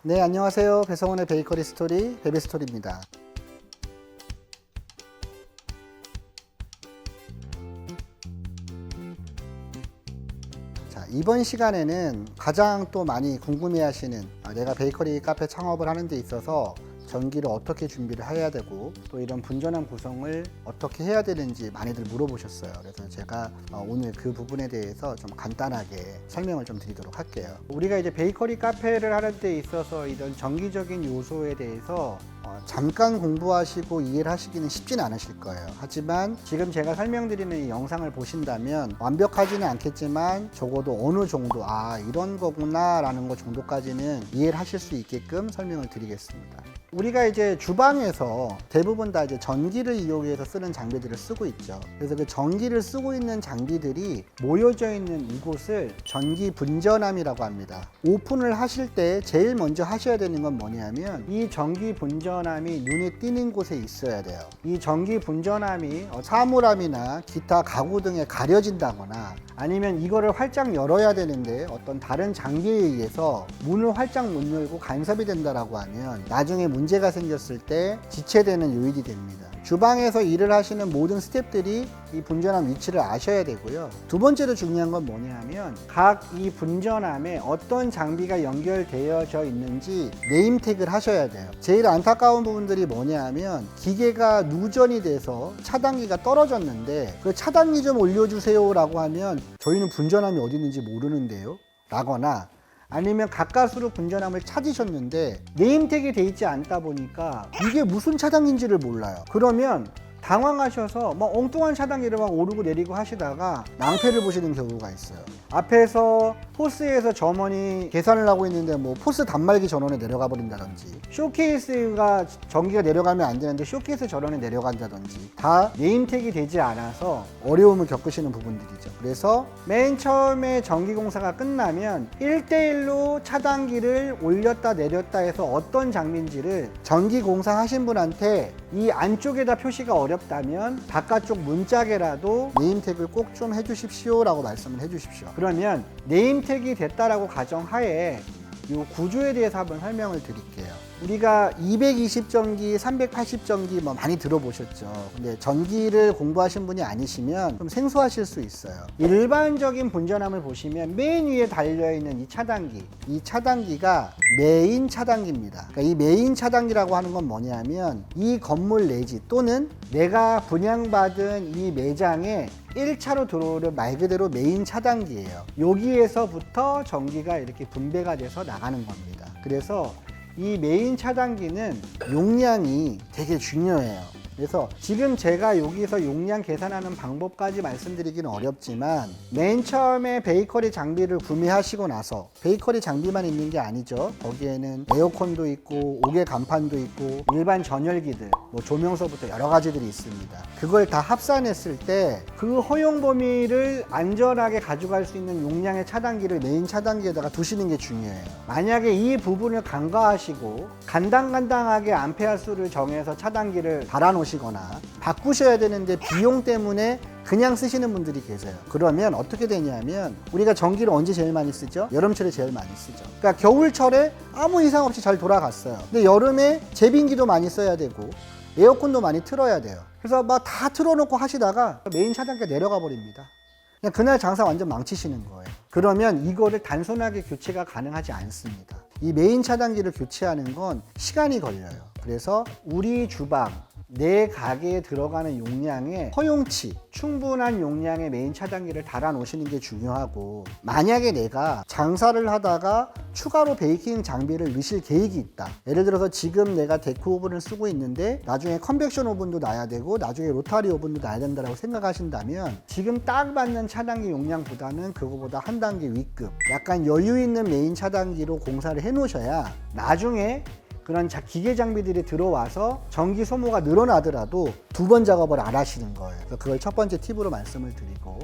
네, 안녕하세요. 배성훈의 베이커리 스토리, 베베스토리입니다. 자, 이번 시간에는 가장 또 많이 궁금해하시는 내가 베이커리 카페 창업을 하는 데 있어서 전기를 어떻게 준비를 해야 되고 또 이런 분전환 구성을 어떻게 해야 되는지 많이들 물어보셨어요. 그래서 제가 오늘 그 부분에 대해서 좀 간단하게 설명을 좀 드리도록 할게요. 우리가 이제 베이커리 카페를 하는 데 있어서 이런 전기적인 요소에 대해서 잠깐 공부하시고 이해를 하시기는 쉽지는 않으실 거예요. 하지만 지금 제가 설명드리는 이 영상을 보신다면 완벽하지는 않겠지만 적어도 어느 정도 이런 거구나 라는 거 정도까지는 이해를 하실 수 있게끔 설명을 드리겠습니다. 우리가 이제 주방에서 대부분 다 이제 전기를 이용해서 쓰는 장비들을 쓰고 있죠. 그래서 그 전기를 쓰고 있는 장비들이 모여져 있는 이곳을 전기 분전함이라고 합니다. 오픈을 하실 때 제일 먼저 하셔야 되는 건 뭐냐면 이 전기 분전함이 눈에 띄는 곳에 있어야 돼요. 이 전기 분전함이 사물함이나 기타 가구 등에 가려진다거나 아니면 이거를 활짝 열어야 되는데 어떤 다른 장비에 의해서 문을 활짝 못 열고 간섭이 된다라고 하면 나중에 문제가 생겼을 때 지체되는 요인이 됩니다. 주방에서 일을 하시는 모든 스태프들이 이 분전함 위치를 아셔야 되고요. 두 번째로 중요한 건 뭐냐면 각 이 분전함에 어떤 장비가 연결되어져 있는지 네임택을 하셔야 돼요. 제일 안타까운 부분들이 뭐냐면 기계가 누전이 돼서 차단기가 떨어졌는데 그 차단기 좀 올려주세요 라고 하면 저희는 분전함이 어디 있는지 모르는데요 라거나 아니면 가까스로 분전함을 찾으셨는데 네임택이 돼 있지 않다 보니까 이게 무슨 차단기인지를 몰라요. 그러면 당황하셔서 엉뚱한 차단기를 막 오르고 내리고 하시다가 낭패를 보시는 경우가 있어요. 앞에서 포스에서 점원이 계산을 하고 있는데 포스 단말기 전원에 내려가 버린다든지 쇼케이스가 전기가 내려가면 안 되는데 쇼케이스 전원에 내려간다든지 다 네임택이 되지 않아서 어려움을 겪으시는 부분들이죠. 그래서 맨 처음에 전기공사가 끝나면 1대1로 차단기를 올렸다 내렸다 해서 어떤 장비인지를 전기공사 하신 분한테 이 안쪽에다 표시가 어렵다면 바깥쪽 문짝에라도 네임택을 꼭 좀 해주십시오 라고 말씀을 해주십시오. 그러면 네임택이 됐다라고 가정하에 이 구조에 대해서 한번 설명을 드릴게요. 우리가 220전기, 380전기 많이 들어보셨죠. 근데 전기를 공부하신 분이 아니시면 좀 생소하실 수 있어요. 일반적인 분전함을 보시면 맨 위에 달려있는 이 차단기가 메인 차단기입니다. 그러니까 이 메인 차단기라고 하는 건 뭐냐면 이 건물 내지 또는 내가 분양받은 이 매장에 1차로 들어오는 말 그대로 메인 차단기예요. 여기에서부터 전기가 이렇게 분배가 돼서 나가는 겁니다. 그래서 이 메인 차단기는 용량이 되게 중요해요. 그래서 지금 제가 여기서 용량 계산하는 방법까지 말씀드리기는 어렵지만 맨 처음에 베이커리 장비를 구매하시고 나서 베이커리 장비만 있는 게 아니죠. 거기에는 에어컨도 있고 옥외 간판도 있고 일반 전열기들 조명서부터 여러 가지들이 있습니다. 그걸 다 합산했을 때 그 허용 범위를 안전하게 가져갈 수 있는 용량의 차단기를 메인 차단기에다가 두시는 게 중요해요. 만약에 이 부분을 간과하시고 간당간당하게 암페어 수를 정해서 차단기를 달아놓으시거나 바꾸셔야 되는데 비용 때문에 그냥 쓰시는 분들이 계세요. 그러면 어떻게 되냐면 우리가 전기를 언제 제일 많이 쓰죠? 여름철에 제일 많이 쓰죠. 그러니까 겨울철에 아무 이상 없이 잘 돌아갔어요. 근데 여름에 제빙기도 많이 써야 되고 에어컨도 많이 틀어야 돼요. 그래서 막 다 틀어놓고 하시다가 메인 차단기가 내려가 버립니다. 그냥 그날 장사 완전 망치시는 거예요. 그러면 이거를 단순하게 교체가 가능하지 않습니다. 이 메인 차단기를 교체하는 건 시간이 걸려요. 그래서 우리 주방 내 가게에 들어가는 용량의 허용치, 충분한 용량의 메인 차단기를 달아 놓으시는 게 중요하고, 만약에 내가 장사를 하다가 추가로 베이킹 장비를 넣으실 계획이 있다. 예를 들어서 지금 내가 데크 오븐을 쓰고 있는데 나중에 컨벡션 오븐도 놔야 되고 나중에 로타리 오븐도 놔야 된다고 생각하신다면 지금 딱 맞는 차단기 용량보다는 그거보다 한 단계 위급, 약간 여유 있는 메인 차단기로 공사를 해 놓으셔야 나중에 그런 기계 장비들이 들어와서 전기 소모가 늘어나더라도 두 번 작업을 안 하시는 거예요. 그래서 그걸 첫 번째 팁으로 말씀을 드리고,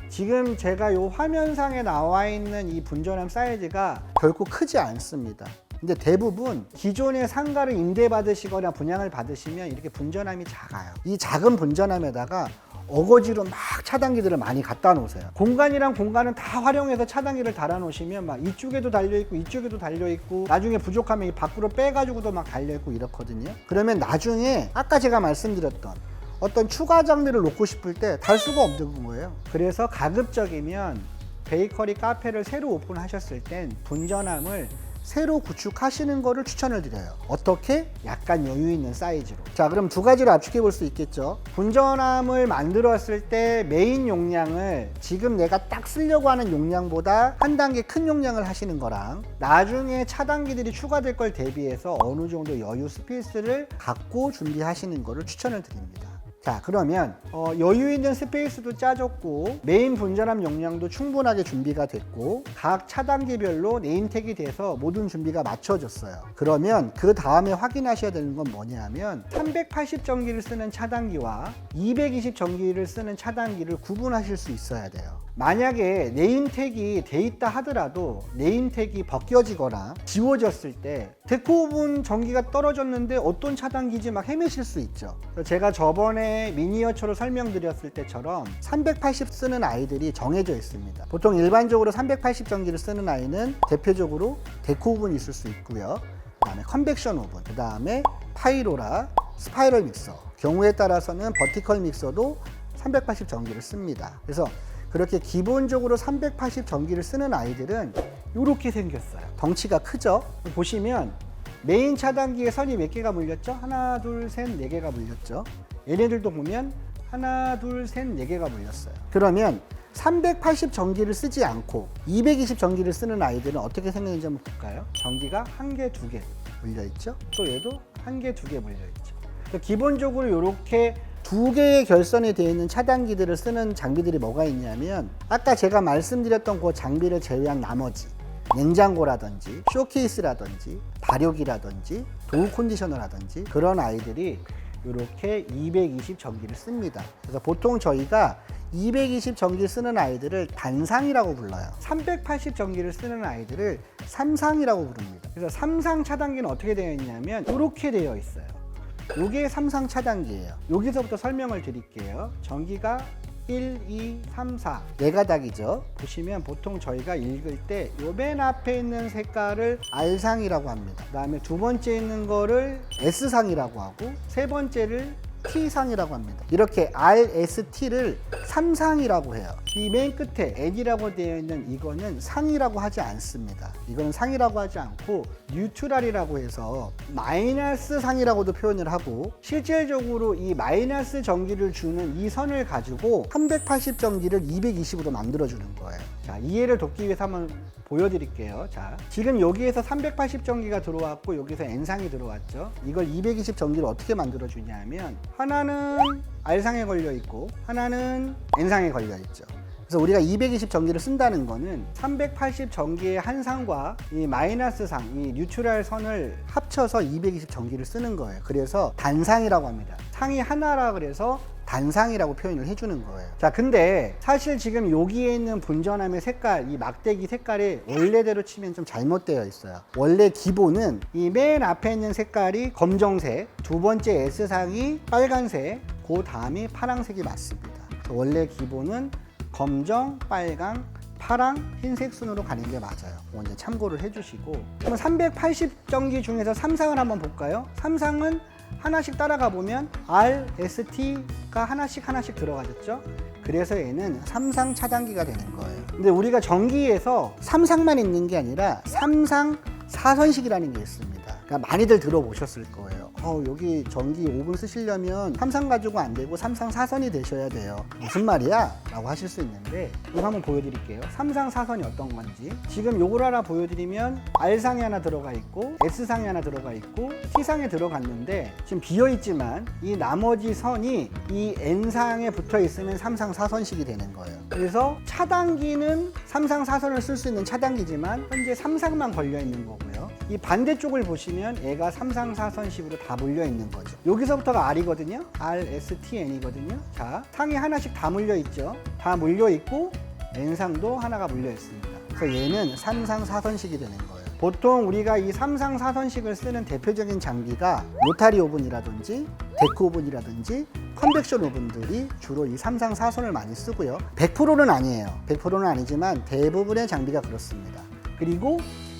지금 제가 이 화면상에 나와 있는 이 분전함 사이즈가 결코 크지 않습니다. 근데 대부분 기존의 상가를 임대받으시거나 분양을 받으시면 이렇게 분전함이 작아요. 이 작은 분전함에다가 어거지로 막 차단기들을 많이 갖다 놓으세요. 공간이랑 공간은 다 활용해서 차단기를 달아 놓으시면 막 이쪽에도 달려 있고 이쪽에도 달려 있고 나중에 부족하면 이 밖으로 빼가지고도 막 달려 있고 이렇거든요. 그러면 나중에 아까 제가 말씀드렸던 어떤 추가 장비를 놓고 싶을 때 달 수가 없는 거예요. 그래서 가급적이면 베이커리 카페를 새로 오픈하셨을 땐 분전함을 새로 구축하시는 거를 추천을 드려요. 어떻게? 약간 여유 있는 사이즈로. 자, 그럼 두 가지로 압축해 볼 수 있겠죠. 분전함을 만들었을 때 메인 용량을 지금 내가 딱 쓰려고 하는 용량보다 한 단계 큰 용량을 하시는 거랑 나중에 차단기들이 추가될 걸 대비해서 어느 정도 여유 스페이스를 갖고 준비하시는 거를 추천을 드립니다. 자, 그러면 여유 있는 스페이스도 짜졌고 메인 분전함 용량도 충분하게 준비가 됐고 각 차단기별로 네임택이 돼서 모든 준비가 맞춰졌어요. 그러면 그 다음에 확인하셔야 되는 건 뭐냐면 380 전기를 쓰는 차단기와 220 전기를 쓰는 차단기를 구분하실 수 있어야 돼요. 만약에 네임택이 돼 있다 하더라도 네임택이 벗겨지거나 지워졌을 때 데코분 전기가 떨어졌는데 어떤 차단기지 막 헤매실 수 있죠. 제가 저번에 미니어처로 설명드렸을 때처럼 380 쓰는 아이들이 정해져 있습니다. 보통 일반적으로 380 전기를 쓰는 아이는 대표적으로 데코분이 있을 수 있고요. 그 다음에 컨벡션 오븐, 그 다음에 파이로라, 스파이럴 믹서, 경우에 따라서는 버티컬 믹서도 380 전기를 씁니다. 그래서 그렇게 기본적으로 380 전기를 쓰는 아이들은 이렇게 생겼어요. 덩치가 크죠? 보시면 메인 차단기에 선이 몇 개가 물렸죠? 하나, 둘, 셋, 네 개가 물렸죠? 얘네들도 보면 하나, 둘, 셋, 네 개가 물렸어요. 그러면 380 전기를 쓰지 않고 220 전기를 쓰는 아이들은 어떻게 생겼는지 한번 볼까요? 전기가 한 개, 두 개 물려있죠? 또 얘도 한 개, 두 개 물려있죠. 기본적으로 이렇게 두 개의 결선이 되어 있는 차단기들을 쓰는 장비들이 뭐가 있냐면 아까 제가 말씀드렸던 그 장비를 제외한 나머지 냉장고라든지 쇼케이스라든지 발효기라든지 도우 컨디셔너라든지 그런 아이들이 이렇게 220 전기를 씁니다. 그래서 보통 저희가 220 전기 쓰는 아이들을 단상이라고 불러요. 380 전기를 쓰는 아이들을 삼상이라고 부릅니다. 그래서 삼상 차단기는 어떻게 되어 있냐면 이렇게 되어 있어요. 이게 삼상 차단기예요. 여기서부터 설명을 드릴게요. 전기가 1, 2, 3, 4 4가닥이죠. 보시면 보통 저희가 읽을 때 요 맨 앞에 있는 색깔을 R상이라고 합니다. 그 다음에 두 번째 있는 거를 S상이라고 하고 세 번째를 T상이라고 합니다. 이렇게 RST를 3상이라고 해요. 이 맨 끝에 N이라고 되어 있는 이거는 상이라고 하지 않습니다. 이거는 상이라고 하지 않고 뉴트럴이라고 해서 마이너스 상이라고도 표현을 하고 실질적으로 이 마이너스 전기를 주는 이 선을 가지고 380 전기를 220으로 만들어주는 거예요. 자, 이해를 돕기 위해서 한번 보여드릴게요. 자, 지금 여기에서 380 전기가 들어왔고 여기서 N상이 들어왔죠. 이걸 220 전기를 어떻게 만들어주냐 하면 하나는 R상에 걸려 있고 하나는 N상에 걸려 있죠. 그래서 우리가 220 전기를 쓴다는 거는 380 전기의 한 상과 이 마이너스 상, 이 뉴트럴 선을 합쳐서 220 전기를 쓰는 거예요. 그래서 단상이라고 합니다. 상이 하나라 그래서 단상이라고 표현을 해주는 거예요. 자, 근데 사실 지금 여기에 있는 분전함의 색깔, 이 막대기 색깔이 원래대로 치면 좀 잘못되어 있어요. 원래 기본은 이 맨 앞에 있는 색깔이 검정색, 두 번째 S상이 빨간색, 그 다음이 파란색이 맞습니다. 원래 기본은 검정, 빨강, 파랑, 흰색 순으로 가는 게 맞아요. 먼저 참고를 해주시고 그럼 380 전기 중에서 3상을 한번 볼까요? 3상은 하나씩 따라가 보면 R, S, T가 하나씩 들어가졌죠? 그래서 얘는 3상 차단기가 되는 거예요. 근데 우리가 전기에서 3상만 있는 게 아니라 3상 4선식이라는 게 있습니다. 그러니까 많이들 들어보셨을 거예요. 여기 전기 5분 쓰시려면 3상 가지고 안 되고 3상 4선이 되셔야 돼요. 무슨 말이야? 라고 하실 수 있는데 이거 한번 보여드릴게요. 3상 4선이 어떤 건지. 지금 요걸 하나 보여드리면 R상에 하나 들어가 있고 S상에 하나 들어가 있고 T상에 들어갔는데 지금 비어있지만 이 나머지 선이 이 N상에 붙어 있으면 3상 4선식이 되는 거예요. 그래서 차단기는 3상 4선을 쓸 수 있는 차단기지만 현재 3상만 걸려 있는 거고요. 이 반대쪽을 보시면 얘가 3상 4선식으로 다 물려 있는 거죠. 여기서부터가 R이거든요. R, S, T, N이거든요. 자, 상이 하나씩 다 물려 있죠. 다 물려 있고 N상도 하나가 물려 있습니다. 그래서 얘는 3상 4선식이 되는 거예요. 보통 우리가 이 3상 4선식을 쓰는 대표적인 장비가 로타리 오븐이라든지 데크 오븐이라든지 컨벡션 오븐들이 주로 이 3상 4선을 많이 쓰고요. 100%는 아니에요. 100%는 아니지만 대부분의 장비가 그렇습니다. 그리고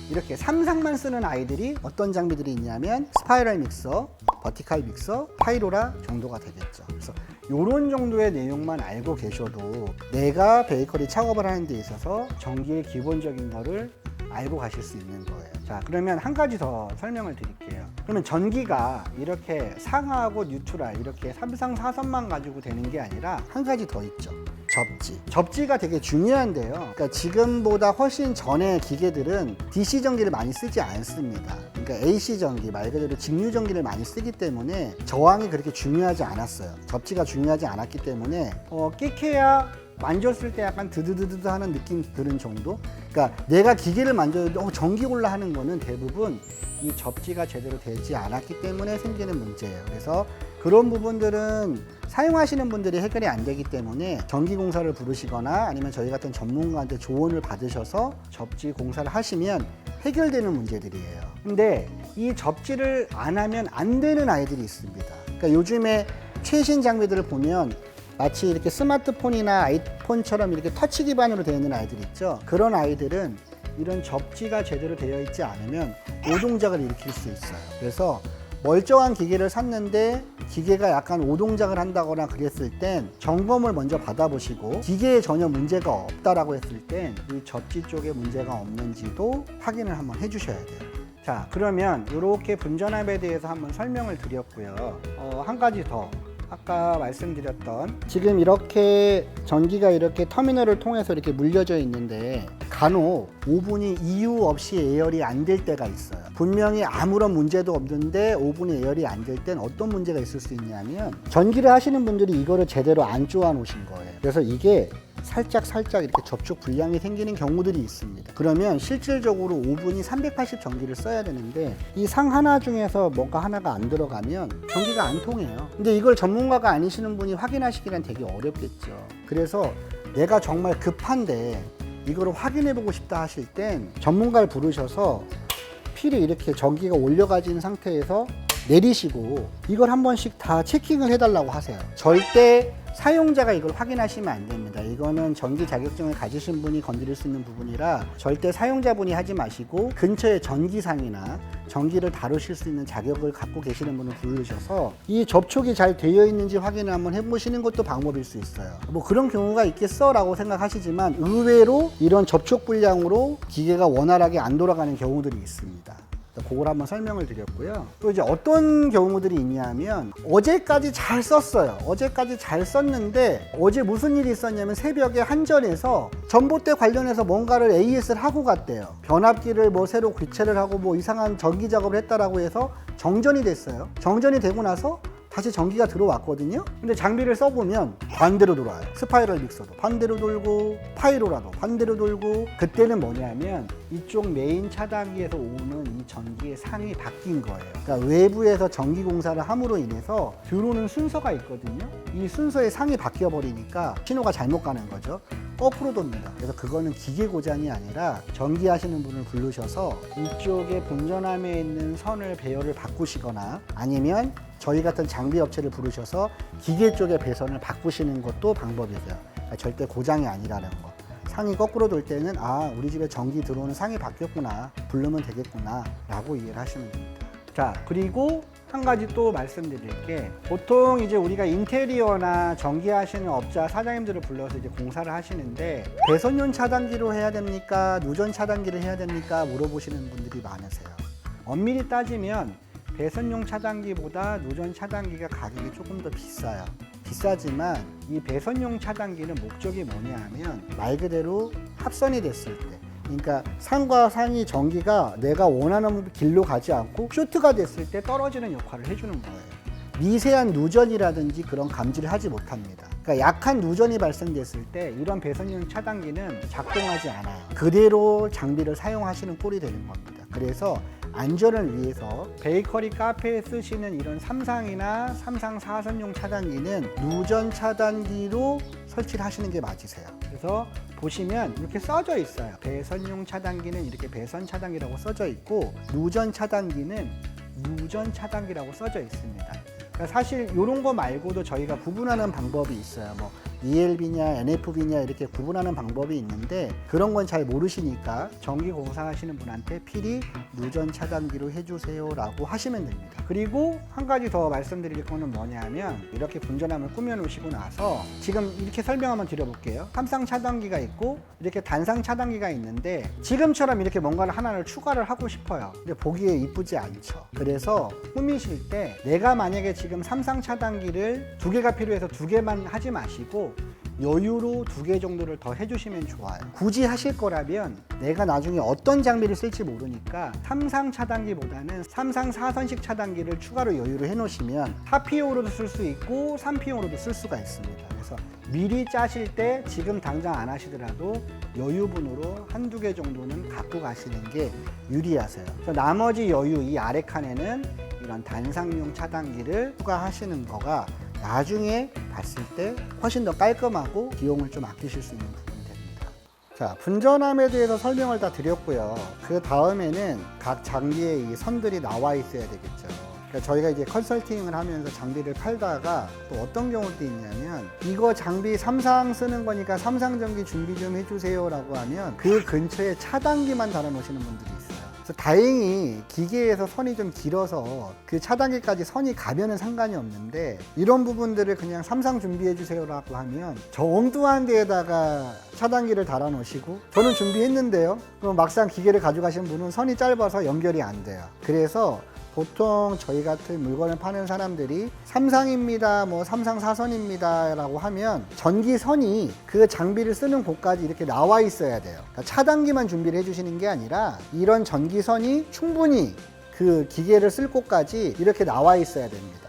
이렇게 3상만 쓰는 아이들이 어떤 장비들이 있냐면 스파이럴 믹서, 버티칼 믹서, 파이로라 정도가 되겠죠. 그래서 이런 정도의 내용만 알고 계셔도 내가 베이커리 창업을 하는 데 있어서 전기의 기본적인 거를 알고 가실 수 있는 거예요. 자, 그러면 한 가지 더 설명을 드릴게요. 그러면 전기가 이렇게 상하하고 뉴트럴 이렇게 3상 4선만 가지고 되는 게 아니라 한 가지 더 있죠. 접지. 접지가 되게 중요한데요. 그러니까 지금보다 훨씬 전의 기계들은 DC 전기를 많이 쓰지 않습니다. 그러니까 AC 전기, 말 그대로 직류 전기를 많이 쓰기 때문에 저항이 그렇게 중요하지 않았어요. 접지가 중요하지 않았기 때문에 끼케야 만졌을 때 약간 드드드드 하는 느낌 드는 정도? 그러니까 내가 기계를 만져도 전기 올라 하는 거는 대부분 이 접지가 제대로 되지 않았기 때문에 생기는 문제예요. 그래서 그런 부분들은 사용하시는 분들이 해결이 안 되기 때문에 전기공사를 부르시거나 아니면 저희 같은 전문가한테 조언을 받으셔서 접지 공사를 하시면 해결되는 문제들이에요. 근데 이 접지를 안 하면 안 되는 아이들이 있습니다. 그러니까 요즘에 최신 장비들을 보면 마치 이렇게 스마트폰이나 아이폰처럼 이렇게 터치 기반으로 되어 있는 아이들 있죠. 그런 아이들은 이런 접지가 제대로 되어 있지 않으면 오동작을 일으킬 수 있어요. 그래서 멀쩡한 기계를 샀는데 기계가 약간 오동작을 한다거나 그랬을 땐 점검을 먼저 받아보시고 기계에 전혀 문제가 없다라고 했을 땐 이 접지 쪽에 문제가 없는지도 확인을 한번 해주셔야 돼요. 자, 그러면 이렇게 분전압에 대해서 한번 설명을 드렸고요. 한 가지 더. 아까 말씀드렸던 지금 이렇게 전기가 이렇게 터미널을 통해서 이렇게 물려져 있는데 간혹 오븐이 이유 없이 예열이 안 될 때가 있어요. 분명히 아무런 문제도 없는데 오븐이 예열이 안 될 땐 어떤 문제가 있을 수 있냐면 전기를 하시는 분들이 이거를 제대로 안 쪼아 놓으신 거예요. 그래서 이게 살짝 이렇게 접촉 불량이 생기는 경우들이 있습니다. 그러면 실질적으로 오븐이 380 전기를 써야 되는데 이 상 하나 중에서 뭔가 하나가 안 들어가면 전기가 안 통해요. 근데 이걸 전문가가 아니시는 분이 확인하시기란 되게 어렵겠죠. 그래서 내가 정말 급한데 이거를 확인해 보고 싶다 하실 땐 전문가를 부르셔서 필히 이렇게 전기가 올려가진 상태에서 내리시고 이걸 한 번씩 다 체킹을 해달라고 하세요. 절대 사용자가 이걸 확인하시면 안 됩니다. 이거는 전기 자격증을 가지신 분이 건드릴 수 있는 부분이라 절대 사용자분이 하지 마시고 근처에 전기상이나 전기를 다루실 수 있는 자격을 갖고 계시는 분을 부르셔서 이 접촉이 잘 되어 있는지 확인을 한번 해보시는 것도 방법일 수 있어요. 뭐 그런 경우가 있겠어 라고 생각하시지만 의외로 이런 접촉 불량으로 기계가 원활하게 안 돌아가는 경우들이 있습니다. 그걸 한번 설명을 드렸고요. 또 이제 어떤 경우들이 있냐면 어제까지 잘 썼어요. 어제까지 잘 썼는데 어제 무슨 일이 있었냐면 새벽에 한전에서 전봇대 관련해서 뭔가를 AS를 하고 갔대요. 변압기를 뭐 새로 교체를 하고 뭐 이상한 전기 작업을 했다라고 해서 정전이 됐어요. 정전이 되고 나서 다시 전기가 들어왔거든요. 근데 장비를 써보면 반대로 돌아요. 스파이럴 믹서도 반대로 돌고 파이로라도 반대로 돌고 그때는 뭐냐면 이쪽 메인 차단기에서 오는 이 전기의 상이 바뀐 거예요. 그러니까 외부에서 전기 공사를 함으로 인해서 들어오는 순서가 있거든요. 이 순서의 상이 바뀌어 버리니까 신호가 잘못 가는 거죠. 거꾸로 돕니다. 그래서 그거는 기계 고장이 아니라 전기 하시는 분을 부르셔서 이쪽에 분전함에 있는 선을 배열을 바꾸시거나 아니면 저희 같은 장비 업체를 부르셔서 기계 쪽의 배선을 바꾸시는 것도 방법이고요. 그러니까 절대 고장이 아니라는 거. 상이 거꾸로 돌 때는 아, 우리 집에 전기 들어오는 상이 바뀌었구나, 부르면 되겠구나 라고 이해를 하시면 됩니다. 자, 그리고 한 가지 또 말씀드릴 게 보통 이제 우리가 인테리어나 전기 하시는 업자 사장님들을 불러서 이제 공사를 하시는데 배선용 차단기로 해야 됩니까? 누전 차단기를 해야 됩니까? 물어보시는 분들이 많으세요. 엄밀히 따지면 배선용 차단기보다 누전 차단기가 가격이 조금 더 비싸요. 비싸지만 이 배선용 차단기는 목적이 뭐냐 하면 말 그대로 합선이 됐을 때, 그러니까 상과 상이 전기가 내가 원하는 길로 가지 않고 쇼트가 됐을 때 떨어지는 역할을 해주는 거예요. 미세한 누전이라든지 그런 감지를 하지 못합니다. 그러니까 약한 누전이 발생됐을 때 이런 배선용 차단기는 작동하지 않아요. 그대로 장비를 사용하시는 꼴이 되는 겁니다. 그래서 안전을 위해서 베이커리 카페에 쓰시는 이런 3상이나 3상 4선용 차단기는 누전 차단기로 설치를 하시는 게 맞으세요. 그래서 보시면 이렇게 써져 있어요. 배선용 차단기는 이렇게 배선 차단기라고 써져 있고 누전 차단기는 누전 차단기라고 써져 있습니다. 그러니까 사실 이런 거 말고도 저희가 구분하는 방법이 있어요. 뭐 ELB냐 NFB냐 이렇게 구분하는 방법이 있는데 그런 건 잘 모르시니까 전기 공사하시는 분한테 필히 누전 차단기로 해주세요 라고 하시면 됩니다. 그리고 한 가지 더 말씀드릴 거는 뭐냐면 이렇게 분전함을 꾸며 놓으시고 나서 지금 이렇게 설명 한번 드려볼게요. 삼상 차단기가 있고 이렇게 단상 차단기가 있는데 지금처럼 이렇게 뭔가를 하나를 추가를 하고 싶어요. 근데 보기에 이쁘지 않죠. 그래서 꾸미실 때 내가 만약에 지금 삼상 차단기를 2개가 필요해서 2개만 하지 마시고 여유로 2개 정도를 더 해주시면 좋아요. 굳이 하실 거라면 내가 나중에 어떤 장비를 쓸지 모르니까 삼상 차단기보다는 삼상 4선식 차단기를 추가로 여유로 해놓으시면 4P용으로도 쓸 수 있고 3P용으로도 쓸 수가 있습니다. 그래서 미리 짜실 때 지금 당장 안 하시더라도 여유분으로 1-2개 정도는 갖고 가시는 게 유리하세요. 그래서 나머지 여유 이 아래 칸에는 이런 단상용 차단기를 추가하시는 거가 나중에 봤을 때 훨씬 더 깔끔하고 비용을 좀 아끼실 수 있는 부분이 됩니다. 자, 분전함에 대해서 설명을 다 드렸고요. 그 다음에는 각 장비에 이 선들이 나와 있어야 되겠죠. 그러니까 저희가 이제 컨설팅을 하면서 장비를 팔다가 또 어떤 경우도 있냐면 이거 장비 삼상 쓰는 거니까 삼상전기 준비 좀 해주세요 라고 하면 그 근처에 차단기만 달아 놓으시는 분들이 있어요. 그래서 다행히 기계에서 선이 좀 길어서 그 차단기까지 선이 가면은 상관이 없는데 이런 부분들을 그냥 삼상 준비해 주세요라고 하면 저 엉뚱한 데에다가 차단기를 달아 놓으시고 저는 준비했는데요. 그럼 막상 기계를 가져가신 분은 선이 짧아서 연결이 안 돼요. 그래서 보통 저희 같은 물건을 파는 사람들이 삼상입니다, 뭐 삼상 4선입니다 라고 하면 전기선이 그 장비를 쓰는 곳까지 이렇게 나와 있어야 돼요. 그러니까 차단기만 준비를 해주시는 게 아니라 이런 전기선이 충분히 그 기계를 쓸 곳까지 이렇게 나와 있어야 됩니다.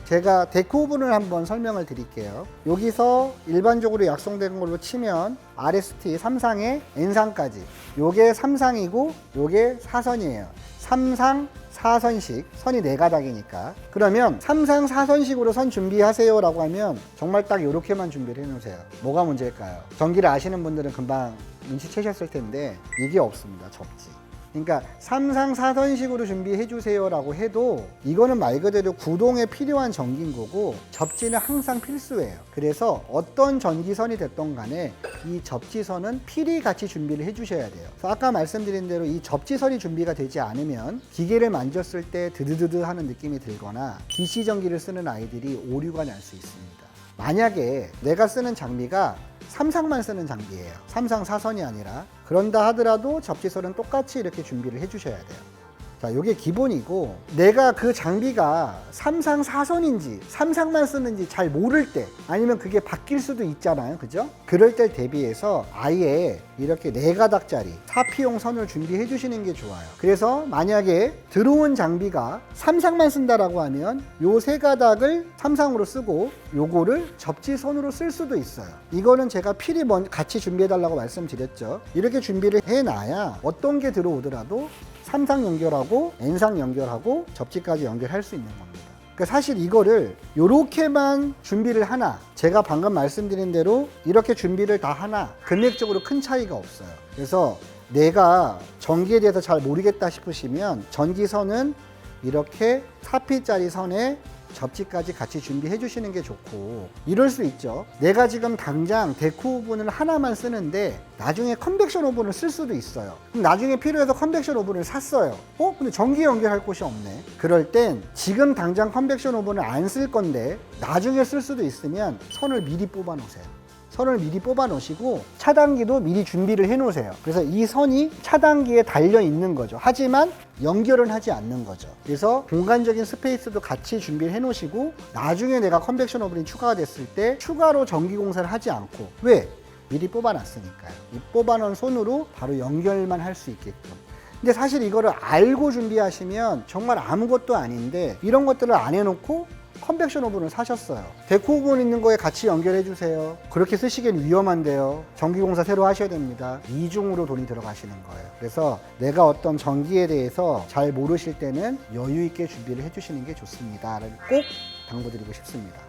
제가 데크 오븐을 한번 설명을 드릴게요. 여기서 일반적으로 약속된 걸로 치면 RST 삼상의 N상까지 요게 삼상이고 요게 4선이에요. 삼상 4선식, 선이 4가닥이니까. 그러면 삼상 4선식으로 선 준비하세요 라고 하면 정말 딱 이렇게만 준비를 해놓으세요. 뭐가 문제일까요? 전기를 아시는 분들은 금방 눈치채셨을 텐데 이게 없습니다. 접지. 그러니까 삼상 4선식으로 준비해 주세요 라고 해도 이거는 말 그대로 구동에 필요한 전기인 거고 접지는 항상 필수예요. 그래서 어떤 전기선이 됐던 간에 이 접지선은 필히 같이 준비를 해 주셔야 돼요. 그래서 아까 말씀드린 대로 이 접지선이 준비가 되지 않으면 기계를 만졌을 때 드드드드 하는 느낌이 들거나 DC 전기를 쓰는 아이들이 오류가 날 수 있습니다. 만약에 내가 쓰는 장비가 삼상만 쓰는 장비예요. 삼상 4선이 아니라. 그런다 하더라도 접지선은 똑같이 이렇게 준비를 해 주셔야 돼요. 자, 요게 기본이고 내가 그 장비가 삼상 4선인지 삼상만 쓰는지 잘 모를 때 아니면 그게 바뀔 수도 있잖아요. 그죠? 그럴 때 대비해서 아예 이렇게 4가닥짜리 4P용 선을 준비해 주시는 게 좋아요. 그래서 만약에 들어온 장비가 삼상만 쓴다라고 하면 요 3가닥을 삼상으로 쓰고 요거를 접지선으로 쓸 수도 있어요. 이거는 제가 필히 같이 준비해 달라고 말씀드렸죠. 이렇게 준비를 해놔야 어떤 게 들어오더라도 삼상 연결하고 N상 연결하고 접지까지 연결할 수 있는 겁니다. 그러니까 사실 이거를 이렇게만 준비를 하나, 제가 방금 말씀드린 대로 이렇게 준비를 다 하나 금액적으로 큰 차이가 없어요. 그래서 내가 전기에 대해서 잘 모르겠다 싶으시면 전기선은 이렇게 4P짜리 선에 접지까지 같이 준비해 주시는 게 좋고 이럴 수 있죠. 내가 지금 당장 데크 오븐을 하나만 쓰는데 나중에 컨벡션 오븐을 쓸 수도 있어요. 그럼 나중에 필요해서 컨벡션 오븐을 샀어요. 근데 전기 연결할 곳이 없네. 그럴 땐 지금 당장 컨벡션 오븐을 안 쓸 건데 나중에 쓸 수도 있으면 선을 미리 뽑아 놓으세요. 선을 미리 뽑아 놓으시고 차단기도 미리 준비를 해 놓으세요. 그래서 이 선이 차단기에 달려 있는 거죠. 하지만 연결은 하지 않는 거죠. 그래서 공간적인 스페이스도 같이 준비를 해 놓으시고 나중에 내가 컨벡션 오븐이 추가가 됐을 때 추가로 전기 공사를 하지 않고 왜? 미리 뽑아 놨으니까요. 이 뽑아 놓은 손으로 바로 연결만 할 수 있게끔. 근데 사실 이거를 알고 준비하시면 정말 아무것도 아닌데 이런 것들을 안 해놓고 컨벡션 오븐을 사셨어요. 데크 오븐 있는 거에 같이 연결해 주세요. 그렇게 쓰시기엔 위험한데요. 전기공사 새로 하셔야 됩니다. 이중으로 돈이 들어가시는 거예요. 그래서 내가 어떤 전기에 대해서 잘 모르실 때는 여유 있게 준비를 해 주시는 게 좋습니다. 꼭 당부드리고 싶습니다.